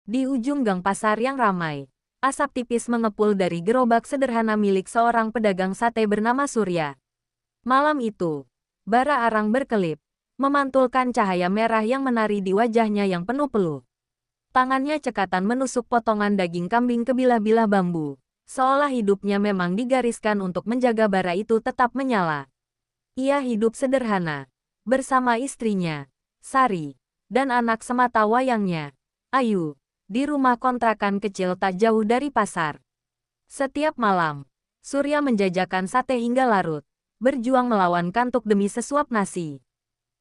Di ujung gang pasar yang ramai, asap tipis mengepul dari gerobak sederhana milik seorang pedagang sate bernama Surya. Malam itu, bara arang berkelip, memantulkan cahaya merah yang menari di wajahnya yang penuh peluh. Tangannya cekatan menusuk potongan daging kambing ke bilah-bilah bambu, seolah hidupnya memang digariskan untuk menjaga bara itu tetap menyala. Ia hidup sederhana, bersama istrinya, Sari, dan anak semata wayangnya, Ayu, di rumah kontrakan kecil tak jauh dari pasar. Setiap malam, Surya menjajakan sate hingga larut, berjuang melawan kantuk demi sesuap nasi.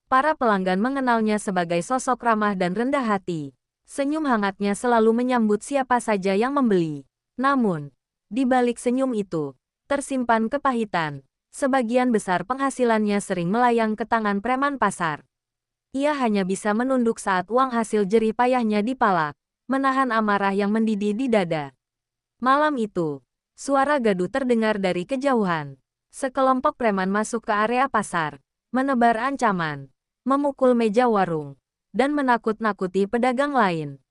Para pelanggan mengenalnya sebagai sosok ramah dan rendah hati. Senyum hangatnya selalu menyambut siapa saja yang membeli. Namun, di balik senyum itu, tersimpan kepahitan. Sebagian besar penghasilannya sering melayang ke tangan preman pasar. Ia hanya bisa menunduk saat uang hasil jerih payahnya dipalak, menahan amarah yang mendidih di dada. Malam itu, suara gaduh terdengar dari kejauhan. Sekelompok preman masuk ke area pasar, menebar ancaman, memukul meja warung, dan menakut-nakuti pedagang lain.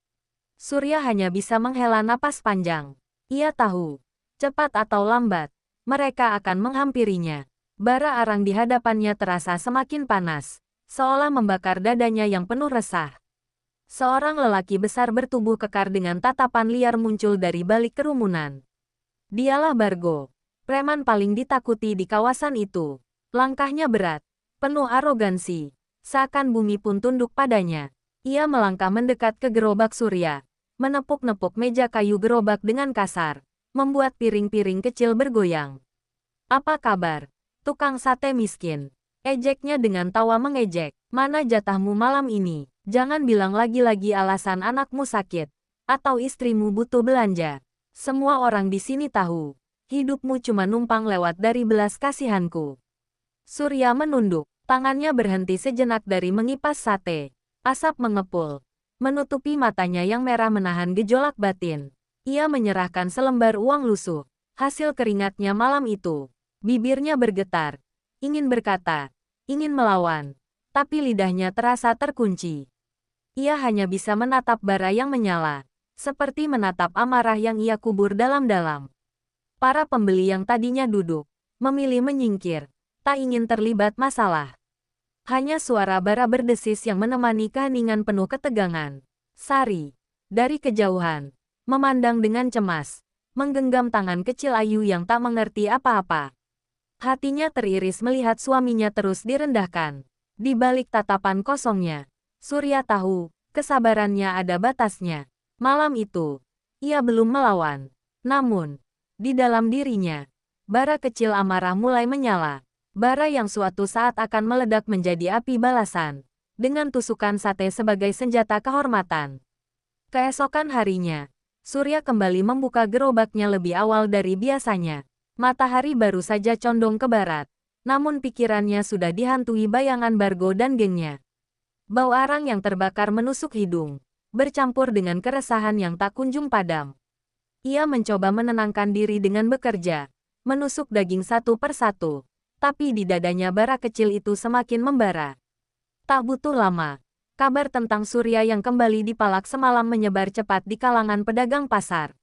Surya hanya bisa menghela napas panjang. Ia tahu, cepat atau lambat, mereka akan menghampirinya. Bara arang di hadapannya terasa semakin panas, seolah membakar dadanya yang penuh resah. Seorang lelaki besar bertubuh kekar dengan tatapan liar muncul dari balik kerumunan. Dialah Bargo, preman paling ditakuti di kawasan itu. Langkahnya berat, penuh arogansi, seakan bumi pun tunduk padanya. Ia melangkah mendekat ke gerobak Surya, menepuk-nepuk meja kayu gerobak dengan kasar, membuat piring-piring kecil bergoyang. "Apa kabar, tukang sate miskin?" Ejeknya dengan tawa mengejek. "Mana jatahmu malam ini? Jangan bilang lagi-lagi alasan anakmu sakit, atau istrimu butuh belanja. Semua orang di sini tahu, hidupmu cuma numpang lewat dari belas kasihanku." Surya menunduk, tangannya berhenti sejenak dari mengipas sate. Asap mengepul, menutupi matanya yang merah menahan gejolak batin. Ia menyerahkan selembar uang lusuh, hasil keringatnya malam itu. Bibirnya bergetar, ingin berkata, ingin melawan, tapi lidahnya terasa terkunci. Ia hanya bisa menatap bara yang menyala, seperti menatap amarah yang ia kubur dalam-dalam. Para pembeli yang tadinya duduk, memilih menyingkir, tak ingin terlibat masalah. Hanya suara bara berdesis yang menemani keheningan penuh ketegangan. Sari, dari kejauhan, memandang dengan cemas, menggenggam tangan kecil Ayu yang tak mengerti apa-apa. Hatinya teriris melihat suaminya terus direndahkan. Di balik tatapan kosongnya, Surya tahu, kesabarannya ada batasnya. Malam itu, ia belum melawan. Namun, di dalam dirinya, bara kecil amarah mulai menyala. Bara yang suatu saat akan meledak menjadi api balasan, dengan tusukan sate sebagai senjata kehormatan. Keesokan harinya, Surya kembali membuka gerobaknya lebih awal dari biasanya. Matahari baru saja condong ke barat, namun pikirannya sudah dihantui bayangan Bargo dan gengnya. Bau arang yang terbakar menusuk hidung, bercampur dengan keresahan yang tak kunjung padam. Ia mencoba menenangkan diri dengan bekerja, menusuk daging satu persatu. Tapi di dadanya bara kecil itu semakin membara. Tak butuh lama, kabar tentang Surya yang kembali dipalak semalam menyebar cepat di kalangan pedagang pasar.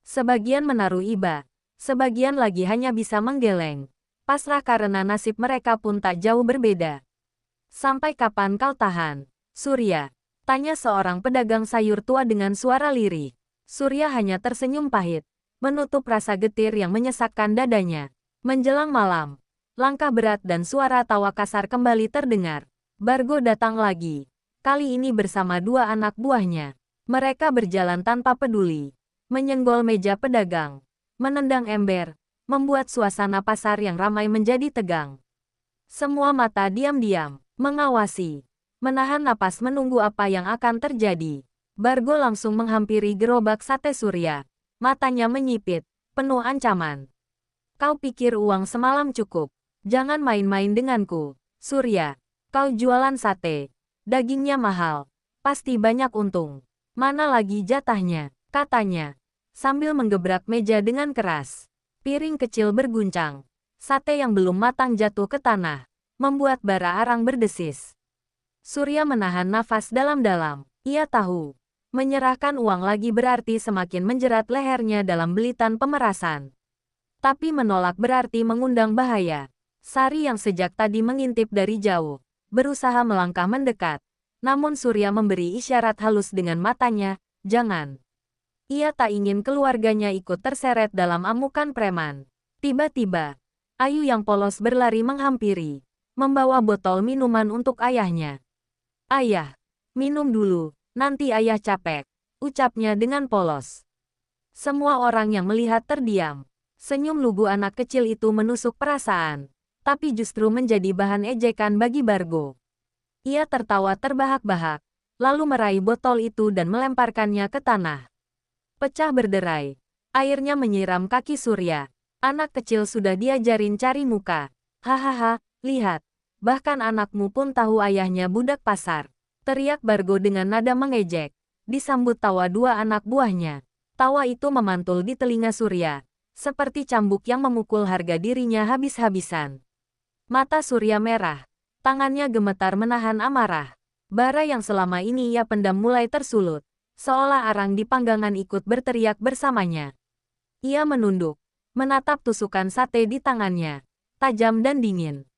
Sebagian menaruh iba, sebagian lagi hanya bisa menggeleng. Pasrah karena nasib mereka pun tak jauh berbeda. "Sampai kapan kau tahan, Surya?" tanya seorang pedagang sayur tua dengan suara lirih. Surya hanya tersenyum pahit, menutup rasa getir yang menyesakkan dadanya. Menjelang malam, langkah berat dan suara tawa kasar kembali terdengar. Bargo datang lagi, kali ini bersama dua anak buahnya. Mereka berjalan tanpa peduli, menyenggol meja pedagang, menendang ember, membuat suasana pasar yang ramai menjadi tegang. Semua mata diam-diam, mengawasi, menahan napas menunggu apa yang akan terjadi. Bargo langsung menghampiri gerobak sate Surya. Matanya menyipit, penuh ancaman. "Kau pikir uang semalam cukup? Jangan main-main denganku, Surya. Kau jualan sate, dagingnya mahal, pasti banyak untung. Mana lagi jatahnya?" katanya, sambil menggebrak meja dengan keras. Piring kecil berguncang, sate yang belum matang jatuh ke tanah, membuat bara arang berdesis. Surya menahan nafas dalam-dalam. Ia tahu, Menyerahkan uang lagi berarti semakin menjerat lehernya dalam belitan pemerasan. Tapi menolak berarti mengundang bahaya. Sari yang sejak tadi mengintip dari jauh, berusaha melangkah mendekat. Namun Surya memberi isyarat halus dengan matanya, jangan. Ia tak ingin keluarganya ikut terseret dalam amukan preman. Tiba-tiba, Ayu yang polos berlari menghampiri, membawa botol minuman untuk ayahnya. Ayah, minum dulu, nanti ayah capek, ucapnya dengan polos. Semua orang yang melihat terdiam. Senyum lugu anak kecil itu menusuk perasaan, tapi justru menjadi bahan ejekan bagi Bargo. Ia tertawa terbahak-bahak, lalu meraih botol itu dan melemparkannya ke tanah. Pecah berderai. Airnya menyiram kaki Surya. Anak kecil sudah diajarin cari muka. Hahaha, lihat. Bahkan anakmu pun tahu ayahnya budak pasar. Teriak Bargo dengan nada mengejek. Disambut tawa dua anak buahnya. Tawa itu memantul di telinga Surya. Seperti cambuk yang memukul harga dirinya habis-habisan. Mata Surya merah. Tangannya gemetar menahan amarah. Bara yang selama ini ia pendam mulai tersulut. Seolah arang di panggangan ikut berteriak bersamanya. Ia menunduk, menatap tusukan sate di tangannya, tajam dan dingin.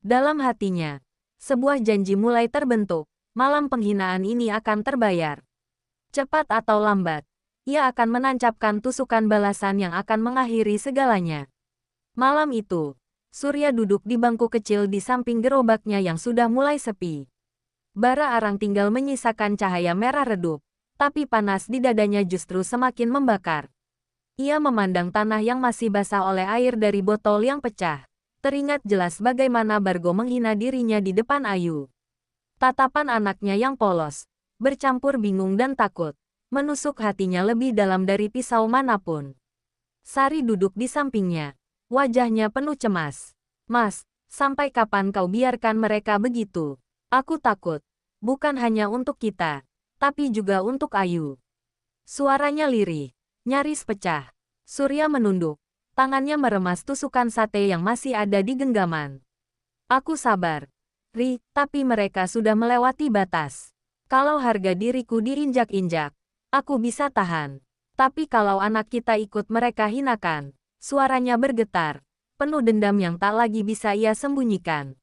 Dalam hatinya, sebuah janji mulai terbentuk, malam penghinaan ini akan terbayar. Cepat atau lambat, ia akan menancapkan tusukan balasan yang akan mengakhiri segalanya. Malam itu, Surya duduk di bangku kecil di samping gerobaknya yang sudah mulai sepi. Bara arang tinggal menyisakan cahaya merah redup. Tapi panas di dadanya justru semakin membakar. Ia memandang tanah yang masih basah oleh air dari botol yang pecah. Teringat jelas bagaimana Bargo menghina dirinya di depan Ayu. Tatapan anaknya yang polos, bercampur bingung dan takut, menusuk hatinya lebih dalam dari pisau manapun. Sari duduk di sampingnya, wajahnya penuh cemas. Mas, sampai kapan kau biarkan mereka begitu? Aku takut, bukan hanya untuk kita, tapi juga untuk Ayu. Suaranya lirih, nyaris pecah. Surya menunduk, tangannya meremas tusukan sate yang masih ada di genggaman. Aku sabar, Ri, tapi mereka sudah melewati batas. Kalau harga diriku diinjak-injak, aku bisa tahan. Tapi kalau anak kita ikut mereka hinakan, suaranya bergetar, penuh dendam yang tak lagi bisa ia sembunyikan.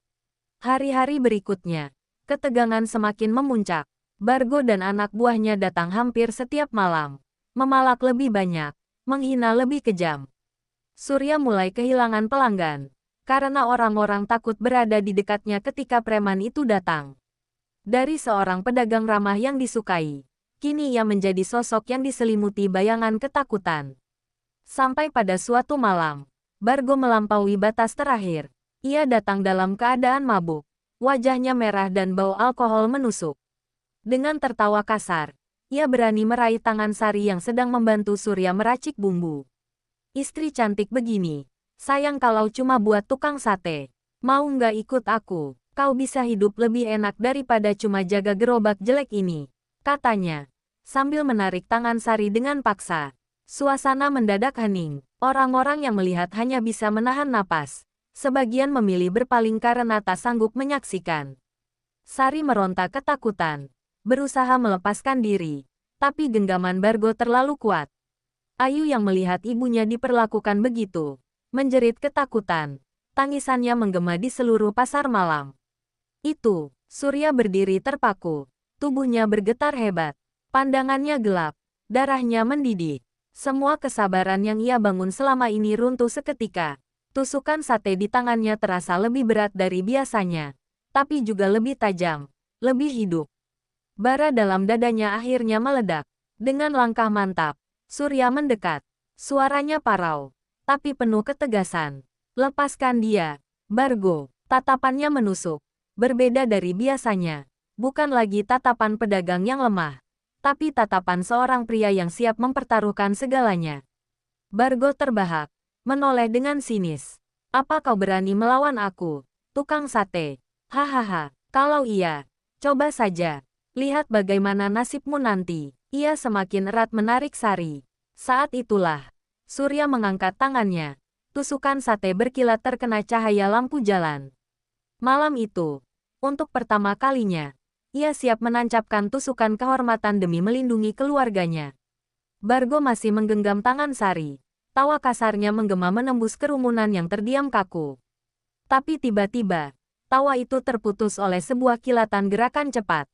Hari-hari berikutnya, ketegangan semakin memuncak. Bargo dan anak buahnya datang hampir setiap malam. Memalak lebih banyak, menghina lebih kejam. Surya mulai kehilangan pelanggan, karena orang-orang takut berada di dekatnya ketika preman itu datang. Dari seorang pedagang ramah yang disukai, kini ia menjadi sosok yang diselimuti bayangan ketakutan. Sampai pada suatu malam, Bargo melampaui batas terakhir. Ia datang dalam keadaan mabuk, wajahnya merah dan bau alkohol menusuk. Dengan tertawa kasar, ia berani meraih tangan Sari yang sedang membantu Surya meracik bumbu. Istri cantik begini, sayang kalau cuma buat tukang sate. Mau nggak ikut aku? Kau bisa hidup lebih enak daripada cuma jaga gerobak jelek ini, katanya, sambil menarik tangan Sari dengan paksa. Suasana mendadak hening. Orang-orang yang melihat hanya bisa menahan napas. Sebagian memilih berpaling karena tak sanggup menyaksikan. Sari meronta ketakutan, berusaha melepaskan diri, tapi genggaman Bargo terlalu kuat. Ayu yang melihat ibunya diperlakukan begitu, menjerit ketakutan. Tangisannya menggema di seluruh pasar malam. Itu, Surya berdiri terpaku, tubuhnya bergetar hebat, pandangannya gelap, darahnya mendidih. Semua kesabaran yang ia bangun selama ini runtuh seketika. Tusukan sate di tangannya terasa lebih berat dari biasanya, tapi juga lebih tajam, lebih hidup. Bara dalam dadanya akhirnya meledak. Dengan langkah mantap, Surya mendekat. Suaranya parau, tapi penuh ketegasan. Lepaskan dia, Bargo. Tatapannya menusuk. Berbeda dari biasanya. Bukan lagi tatapan pedagang yang lemah, tapi tatapan seorang pria yang siap mempertaruhkan segalanya. Bargo terbahak, menoleh dengan sinis. Apa kau berani melawan aku, tukang sate? Hahaha, kalau iya, coba saja. Lihat bagaimana nasibmu nanti. Ia semakin erat menarik Sari. Saat itulah, Surya mengangkat tangannya. Tusukan sate berkilat terkena cahaya lampu jalan. Malam itu, untuk pertama kalinya, Ia siap menancapkan tusukan kehormatan demi melindungi keluarganya. Bargo masih menggenggam tangan Sari. Tawa kasarnya menggema menembus kerumunan yang terdiam kaku. Tapi tiba-tiba, tawa itu terputus oleh sebuah kilatan gerakan cepat.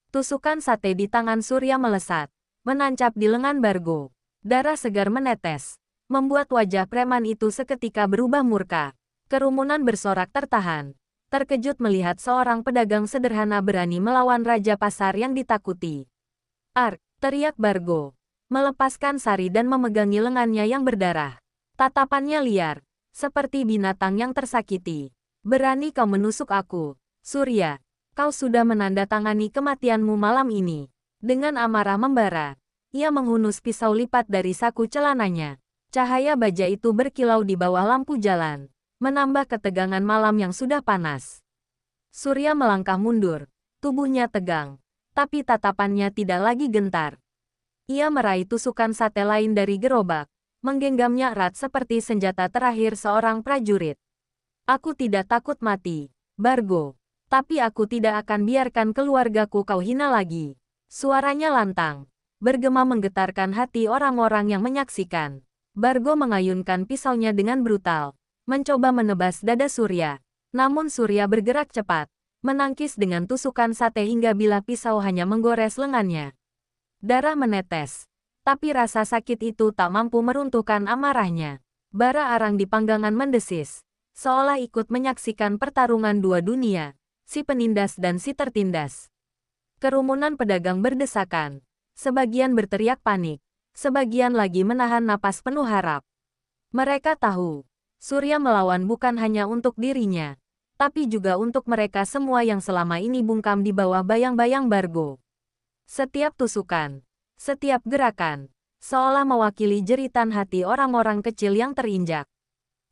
Tusukan sate di tangan Surya melesat, menancap di lengan Bargo. Darah segar menetes, membuat wajah preman itu seketika berubah murka. Kerumunan bersorak tertahan, terkejut melihat seorang pedagang sederhana berani melawan raja pasar yang ditakuti. "Ark!" teriak Bargo, melepaskan Sari dan memegangi lengannya yang berdarah. Tatapannya liar, seperti binatang yang tersakiti. "Berani kau menusuk aku, Surya. Kau sudah menandatangani kematianmu malam ini." Dengan amarah membara, ia menghunus pisau lipat dari saku celananya. Cahaya baja itu berkilau di bawah lampu jalan, menambah ketegangan malam yang sudah panas. Surya melangkah mundur, tubuhnya tegang, tapi tatapannya tidak lagi gentar. Ia meraih tusukan sate lain dari gerobak, menggenggamnya erat seperti senjata terakhir seorang prajurit. "Aku tidak takut mati, Bargo. Tapi aku tidak akan biarkan keluargaku kau hina lagi." Suaranya lantang, bergema menggetarkan hati orang-orang yang menyaksikan. Bargo mengayunkan pisaunya dengan brutal, mencoba menebas dada Surya. Namun Surya bergerak cepat, menangkis dengan tusukan sate hingga bilah pisau hanya menggores lengannya. Darah menetes, tapi rasa sakit itu tak mampu meruntuhkan amarahnya. Bara arang di panggangan mendesis, seolah ikut menyaksikan pertarungan dua dunia, si penindas dan si tertindas. Kerumunan pedagang berdesakan, sebagian berteriak panik, sebagian lagi menahan napas penuh harap. Mereka tahu, Surya melawan bukan hanya untuk dirinya, tapi juga untuk mereka semua yang selama ini bungkam di bawah bayang-bayang Bargo. Setiap tusukan, setiap gerakan, seolah mewakili jeritan hati orang-orang kecil yang terinjak.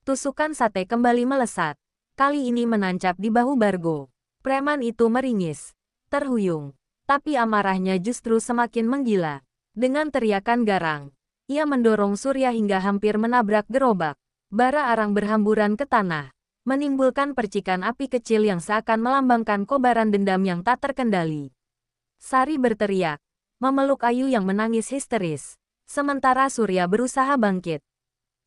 Tusukan sate kembali melesat, kali ini menancap di bahu Bargo. Preman itu meringis, terhuyung, tapi amarahnya justru semakin menggila. Dengan teriakan garang, ia mendorong Surya hingga hampir menabrak gerobak. Bara arang berhamburan ke tanah, menimbulkan percikan api kecil yang seakan melambangkan kobaran dendam yang tak terkendali. Sari berteriak, memeluk Ayu yang menangis histeris, sementara Surya berusaha bangkit.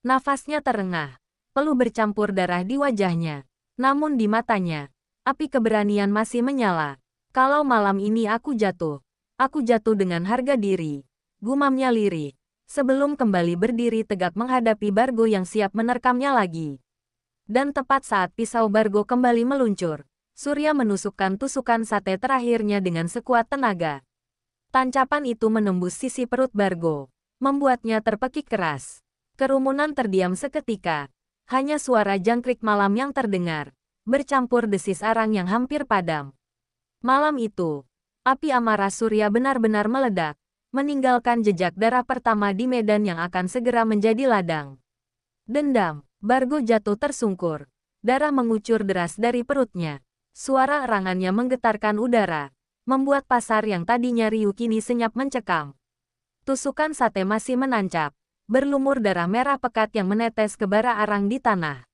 Nafasnya terengah, peluh bercampur darah di wajahnya. Namun di matanya, api keberanian masih menyala. "Kalau malam ini aku jatuh dengan harga diri," gumamnya lirih, sebelum kembali berdiri tegak menghadapi Bargo yang siap menerkamnya lagi. Dan tepat saat pisau Bargo kembali meluncur, Surya menusukkan tusukan sate terakhirnya dengan sekuat tenaga. Tancapan itu menembus sisi perut Bargo, membuatnya terpekik keras. Kerumunan terdiam seketika, hanya suara jangkrik malam yang terdengar, bercampur desis arang yang hampir padam. Malam itu, api amarah Surya benar-benar meledak, meninggalkan jejak darah pertama di medan yang akan segera menjadi ladang. Dendam, Bargo jatuh tersungkur. Darah mengucur deras dari perutnya. Suara erangannya menggetarkan udara, membuat pasar yang tadinya riuh kini senyap mencekam. Tusukan sate masih menancap, berlumur darah merah pekat yang menetes ke bara arang di tanah.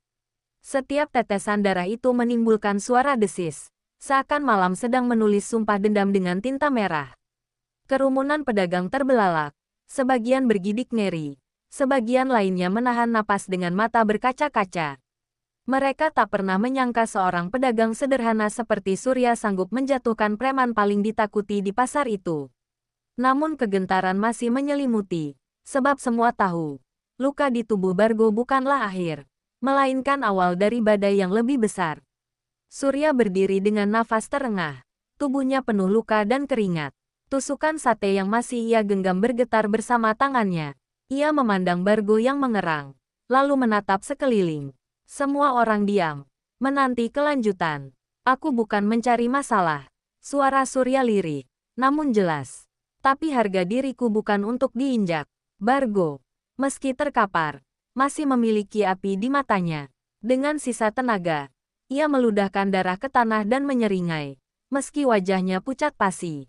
Setiap tetesan darah itu menimbulkan suara desis, seakan malam sedang menulis sumpah dendam dengan tinta merah. Kerumunan pedagang terbelalak, sebagian bergidik ngeri, sebagian lainnya menahan napas dengan mata berkaca-kaca. Mereka tak pernah menyangka seorang pedagang sederhana seperti Surya sanggup menjatuhkan preman paling ditakuti di pasar itu. Namun kegentaran masih menyelimuti, sebab semua tahu, luka di tubuh Bargo bukanlah akhir, melainkan awal dari badai yang lebih besar. Surya berdiri dengan nafas terengah, tubuhnya penuh luka dan keringat. Tusukan sate yang masih ia genggam bergetar bersama tangannya. Ia memandang Bargo yang mengerang, lalu menatap sekeliling. Semua orang diam, menanti kelanjutan. "Aku bukan mencari masalah," suara Surya lirih, namun jelas. "Tapi harga diriku bukan untuk diinjak." Bargo, meski terkapar, masih memiliki api di matanya. Dengan sisa tenaga, ia meludahkan darah ke tanah dan menyeringai, meski wajahnya pucat pasi.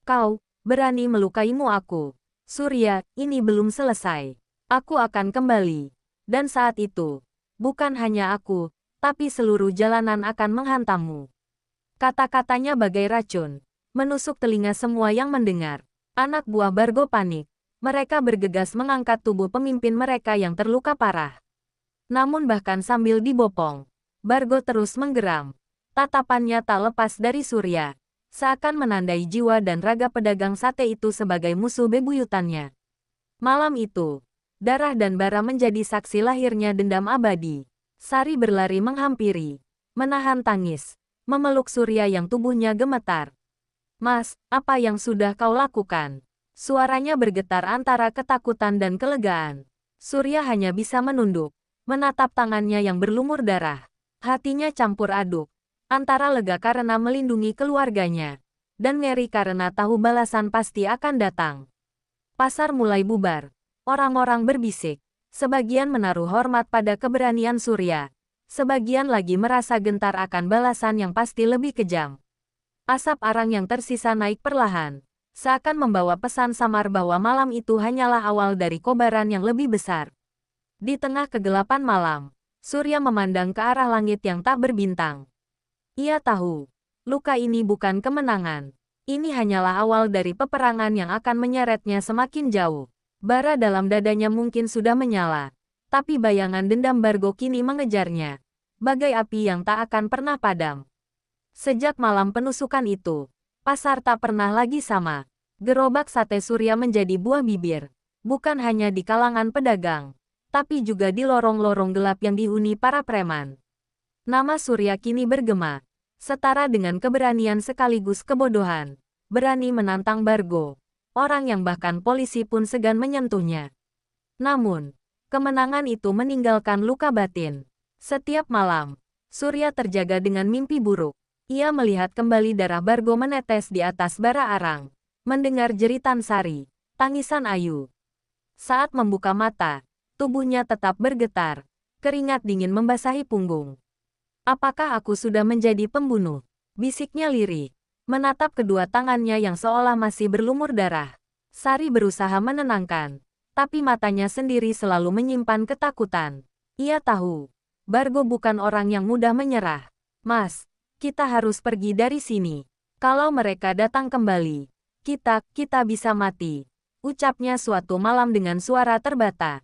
"Kau berani melukaimu aku, Surya, ini belum selesai. Aku akan kembali. Dan saat itu, bukan hanya aku, tapi seluruh jalanan akan menghantammu." Kata-katanya bagai racun, menusuk telinga semua yang mendengar. Anak buah Bargo panik. Mereka bergegas mengangkat tubuh pemimpin mereka yang terluka parah. Namun bahkan sambil dibopong, Bargo terus menggeram. Tatapannya tak lepas dari Surya, seakan menandai jiwa dan raga pedagang sate itu sebagai musuh bebuyutannya. Malam itu, darah dan bara menjadi saksi lahirnya dendam abadi. Sari berlari menghampiri, menahan tangis, memeluk Surya yang tubuhnya gemetar. "Mas, apa yang sudah kau lakukan?" Suaranya bergetar antara ketakutan dan kelegaan. Surya hanya bisa menunduk, menatap tangannya yang berlumur darah. Hatinya campur aduk, antara lega karena melindungi keluarganya, dan ngeri karena tahu balasan pasti akan datang. Pasar mulai bubar. Orang-orang berbisik. Sebagian menaruh hormat pada keberanian Surya. Sebagian lagi merasa gentar akan balasan yang pasti lebih kejam. Asap arang yang tersisa naik perlahan, seakan membawa pesan samar bahwa malam itu hanyalah awal dari kobaran yang lebih besar. Di tengah kegelapan malam, Surya memandang ke arah langit yang tak berbintang. Ia tahu, luka ini bukan kemenangan. Ini hanyalah awal dari peperangan yang akan menyeretnya semakin jauh. Bara dalam dadanya mungkin sudah menyala, tapi bayangan dendam Bargo kini mengejarnya, bagai api yang tak akan pernah padam. Sejak malam penusukan itu, pasar tak pernah lagi sama. Gerobak sate Surya menjadi buah bibir, bukan hanya di kalangan pedagang, tapi juga di lorong-lorong gelap yang dihuni para preman. Nama Surya kini bergema, setara dengan keberanian sekaligus kebodohan. Berani menantang Bargo, orang yang bahkan polisi pun segan menyentuhnya. Namun, kemenangan itu meninggalkan luka batin. Setiap malam, Surya terjaga dengan mimpi buruk. Ia melihat kembali darah Bargo menetes di atas bara arang, mendengar jeritan Sari, tangisan Ayu. Saat membuka mata, tubuhnya tetap bergetar, keringat dingin membasahi punggung. "Apakah aku sudah menjadi pembunuh?" bisiknya lirih, menatap kedua tangannya yang seolah masih berlumur darah. Sari berusaha menenangkan, tapi matanya sendiri selalu menyimpan ketakutan. Ia tahu, Bargo bukan orang yang mudah menyerah. "Mas, kita harus pergi dari sini. Kalau mereka datang kembali, kita bisa mati," ucapnya suatu malam dengan suara terbata.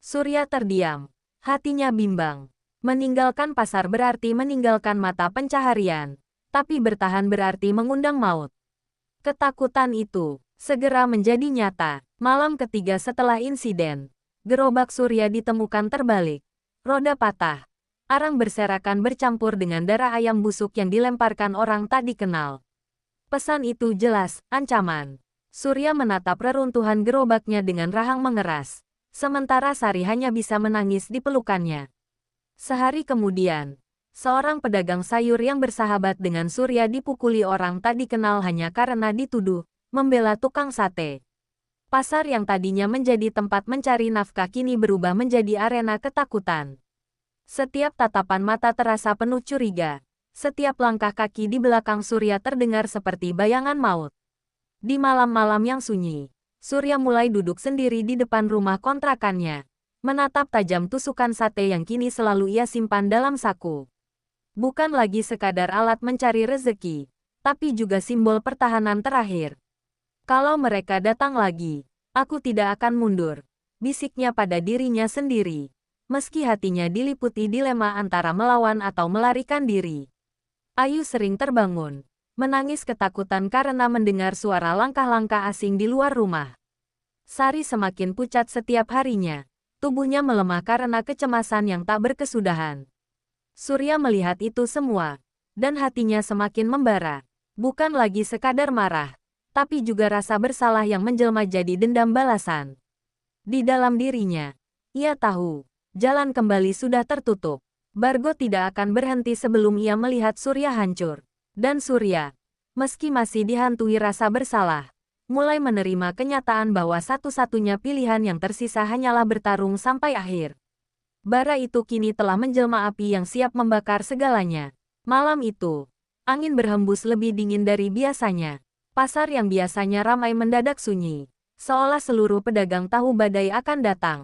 Surya terdiam, hatinya bimbang. Meninggalkan pasar berarti meninggalkan mata pencaharian, tapi bertahan berarti mengundang maut. Ketakutan itu segera menjadi nyata. Malam ketiga setelah insiden, gerobak Surya ditemukan terbalik, roda patah. Arang berserakan bercampur dengan darah ayam busuk yang dilemparkan orang tak dikenal. Pesan itu jelas, ancaman. Surya menatap reruntuhan gerobaknya dengan rahang mengeras, sementara Sari hanya bisa menangis di pelukannya. Sehari kemudian, seorang pedagang sayur yang bersahabat dengan Surya dipukuli orang tak dikenal hanya karena dituduh membela tukang sate. Pasar yang tadinya menjadi tempat mencari nafkah kini berubah menjadi arena ketakutan. Setiap tatapan mata terasa penuh curiga. Setiap langkah kaki di belakang Surya terdengar seperti bayangan maut. Di malam-malam yang sunyi, Surya mulai duduk sendiri di depan rumah kontrakannya, menatap tajam tusukan sate yang kini selalu ia simpan dalam saku. Bukan lagi sekadar alat mencari rezeki, tapi juga simbol pertahanan terakhir. "Kalau mereka datang lagi, aku tidak akan mundur," bisiknya pada dirinya sendiri. Meski hatinya diliputi dilema antara melawan atau melarikan diri. Ayu sering terbangun, menangis ketakutan karena mendengar suara langkah-langkah asing di luar rumah. Sari semakin pucat setiap harinya, tubuhnya melemah karena kecemasan yang tak berkesudahan. Surya melihat itu semua, dan hatinya semakin membara. Bukan lagi sekadar marah, tapi juga rasa bersalah yang menjelma jadi dendam balasan. Di dalam dirinya, ia tahu, jalan kembali sudah tertutup. Bargo tidak akan berhenti sebelum ia melihat Surya hancur. Dan Surya, meski masih dihantui rasa bersalah, mulai menerima kenyataan bahwa satu-satunya pilihan yang tersisa hanyalah bertarung sampai akhir. Bara itu kini telah menjelma api yang siap membakar segalanya. Malam itu, angin berhembus lebih dingin dari biasanya. Pasar yang biasanya ramai mendadak sunyi, seolah seluruh pedagang tahu badai akan datang.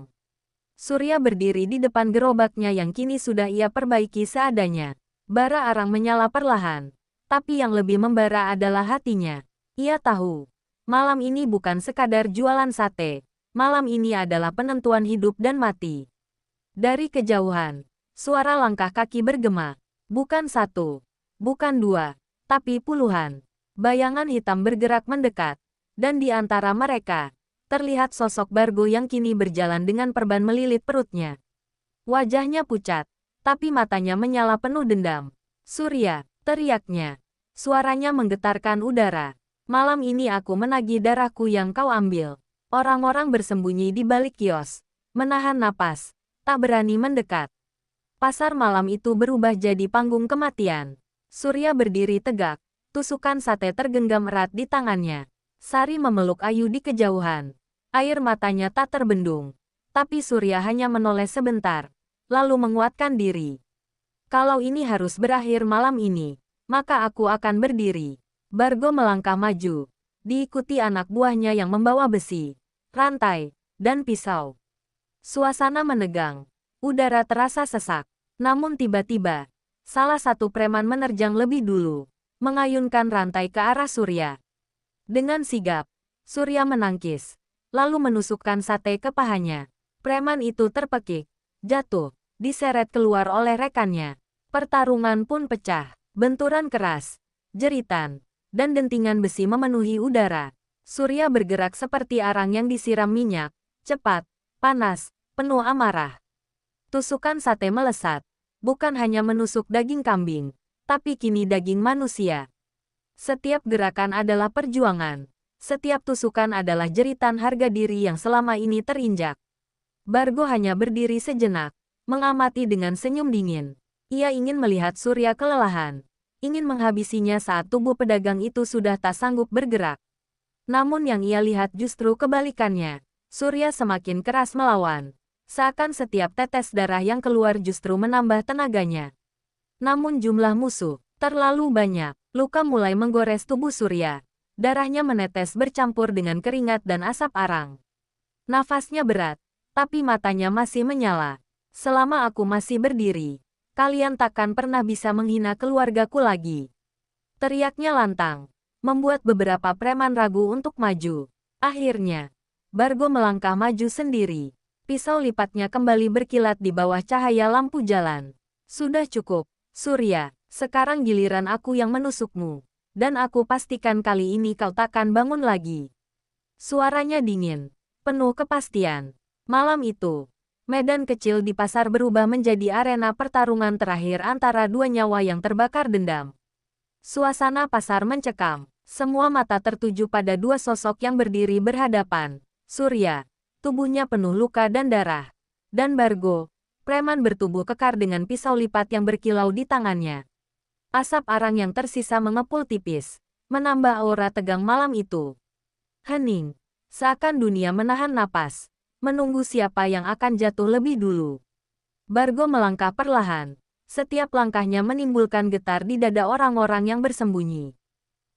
Surya berdiri di depan gerobaknya yang kini sudah ia perbaiki seadanya. Bara arang menyala perlahan, Tapi yang lebih membara adalah hatinya. Ia tahu, malam ini bukan sekadar jualan sate. Malam ini adalah penentuan hidup dan mati. Dari kejauhan, suara langkah kaki bergema. Bukan satu, bukan dua, tapi puluhan. Bayangan hitam bergerak mendekat. Dan di antara mereka, terlihat sosok Bargo yang kini berjalan dengan perban melilit perutnya. Wajahnya pucat, tapi matanya menyala penuh dendam. Surya, teriaknya. Suaranya menggetarkan udara. Malam ini aku menagih darahku yang kau ambil. Orang-orang bersembunyi di balik kios. Menahan napas, tak berani mendekat. Pasar malam itu berubah jadi panggung kematian. Surya berdiri tegak. Tusukan sate tergenggam erat di tangannya. Sari memeluk Ayu di kejauhan. Air matanya tak terbendung. Tapi Surya hanya menoleh sebentar. Lalu menguatkan diri. Kalau ini harus berakhir malam ini, maka aku akan berdiri. Bargo melangkah maju, diikuti anak buahnya yang membawa besi, rantai, dan pisau. Suasana menegang, udara terasa sesak. Namun tiba-tiba, salah satu preman menerjang lebih dulu, mengayunkan rantai ke arah Surya. Dengan sigap, Surya menangkis, lalu menusukkan sate ke pahanya. Preman itu terpekik, jatuh, diseret keluar oleh rekannya. Pertarungan pun pecah. Benturan keras, jeritan, dan dentingan besi memenuhi udara. Surya bergerak seperti arang yang disiram minyak, cepat, panas, penuh amarah. Tusukan sate melesat, bukan hanya menusuk daging kambing, tapi kini daging manusia. Setiap gerakan adalah perjuangan. Setiap tusukan adalah jeritan harga diri yang selama ini terinjak. Bargo hanya berdiri sejenak, mengamati dengan senyum dingin. Ia ingin melihat Surya kelelahan, ingin menghabisinya saat tubuh pedagang itu sudah tak sanggup bergerak. Namun yang ia lihat justru kebalikannya. Surya semakin keras melawan. Seakan setiap tetes darah yang keluar justru menambah tenaganya. Namun jumlah musuh terlalu banyak. Luka mulai menggores tubuh Surya. Darahnya menetes bercampur dengan keringat dan asap arang. Nafasnya berat, tapi matanya masih menyala. Selama aku masih berdiri, kalian takkan pernah bisa menghina keluargaku lagi. Teriaknya lantang, membuat beberapa preman ragu untuk maju. Akhirnya, Bargo melangkah maju sendiri. Pisau lipatnya kembali berkilat di bawah cahaya lampu jalan. Sudah cukup, Surya. Sekarang giliran aku yang menusukmu. Dan aku pastikan kali ini kau takkan bangun lagi. Suaranya dingin, penuh kepastian. Malam itu, medan kecil di pasar berubah menjadi arena pertarungan terakhir antara dua nyawa yang terbakar dendam. Suasana pasar mencekam. Semua mata tertuju pada dua sosok yang berdiri berhadapan. Surya, tubuhnya penuh luka dan darah. Dan Bargo, preman bertubuh kekar dengan pisau lipat yang berkilau di tangannya. Asap arang yang tersisa mengepul tipis, menambah aura tegang malam itu. Hening, seakan dunia menahan napas, menunggu siapa yang akan jatuh lebih dulu. Bargo melangkah perlahan. Setiap langkahnya menimbulkan getar di dada orang-orang yang bersembunyi.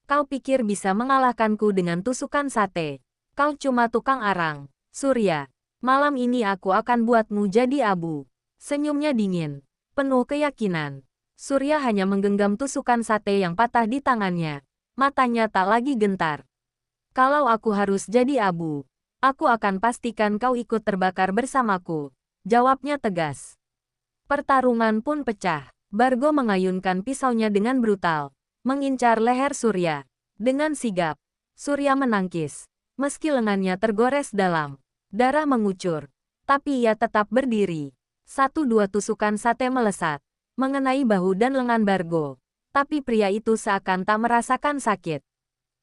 Kau pikir bisa mengalahkanku dengan tusukan sate? Kau cuma tukang arang. Surya, malam ini aku akan buatmu jadi abu. Senyumnya dingin, penuh keyakinan. Surya hanya menggenggam tusukan sate yang patah di tangannya. Matanya tak lagi gentar. Kalau aku harus jadi abu, aku akan pastikan kau ikut terbakar bersamaku. Jawabnya tegas. Pertarungan pun pecah. Bargo mengayunkan pisaunya dengan brutal, mengincar leher Surya. Dengan sigap, Surya menangkis. Meski lengannya tergores dalam, darah mengucur. Tapi ia tetap berdiri. Satu dua tusukan sate melesat, mengenai bahu dan lengan Bargo. Tapi pria itu seakan tak merasakan sakit.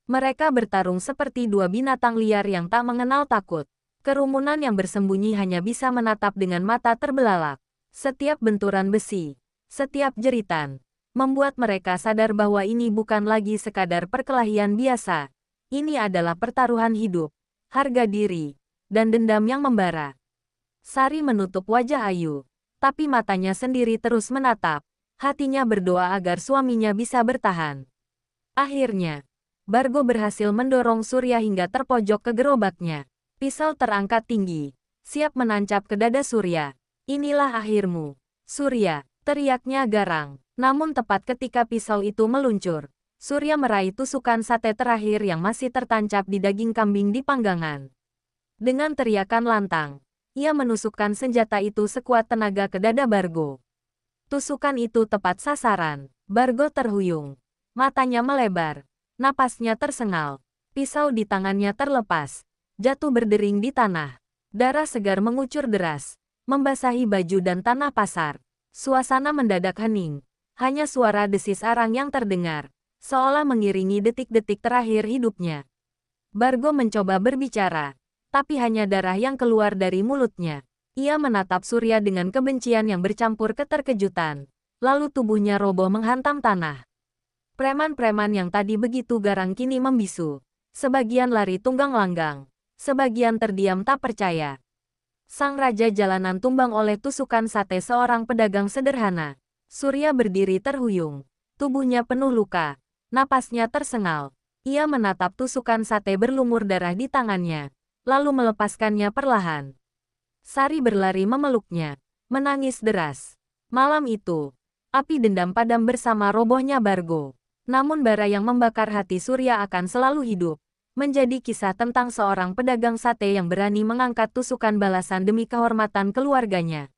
Mereka bertarung seperti dua binatang liar yang tak mengenal takut. Kerumunan yang bersembunyi hanya bisa menatap dengan mata terbelalak. Setiap benturan besi, setiap jeritan, membuat mereka sadar bahwa ini bukan lagi sekadar perkelahian biasa. Ini adalah pertaruhan hidup, harga diri, dan dendam yang membara. Sari menutup wajah Ayu, tapi matanya sendiri terus menatap. Hatinya berdoa agar suaminya bisa bertahan. Akhirnya, Bargo berhasil mendorong Surya hingga terpojok ke gerobaknya. Pisau terangkat tinggi, siap menancap ke dada Surya. Inilah akhirmu, Surya, teriaknya garang. Namun tepat ketika pisau itu meluncur, Surya meraih tusukan sate terakhir yang masih tertancap di daging kambing di panggangan. Dengan teriakan lantang, ia menusukkan senjata itu sekuat tenaga ke dada Bargo. Tusukan itu tepat sasaran. Bargo terhuyung. Matanya melebar. Napasnya tersengal. Pisau di tangannya terlepas. Jatuh berdering di tanah. Darah segar mengucur deras, membasahi baju dan tanah pasar. Suasana mendadak hening. Hanya suara desis arang yang terdengar, seolah mengiringi detik-detik terakhir hidupnya. Bargo mencoba berbicara, tapi hanya darah yang keluar dari mulutnya. Ia menatap Surya dengan kebencian yang bercampur keterkejutan. Lalu tubuhnya roboh menghantam tanah. Preman-preman yang tadi begitu garang kini membisu. Sebagian lari tunggang langgang. Sebagian terdiam tak percaya. Sang raja jalanan tumbang oleh tusukan sate seorang pedagang sederhana. Surya berdiri terhuyung. Tubuhnya penuh luka. Napasnya tersengal. Ia menatap tusukan sate berlumur darah di tangannya, lalu melepaskannya perlahan. Sari berlari memeluknya, menangis deras. Malam itu, api dendam padam bersama robohnya Bargo. Namun bara yang membakar hati Surya akan selalu hidup. Menjadi kisah tentang seorang pedagang sate yang berani mengangkat tusukan balasan demi kehormatan keluarganya.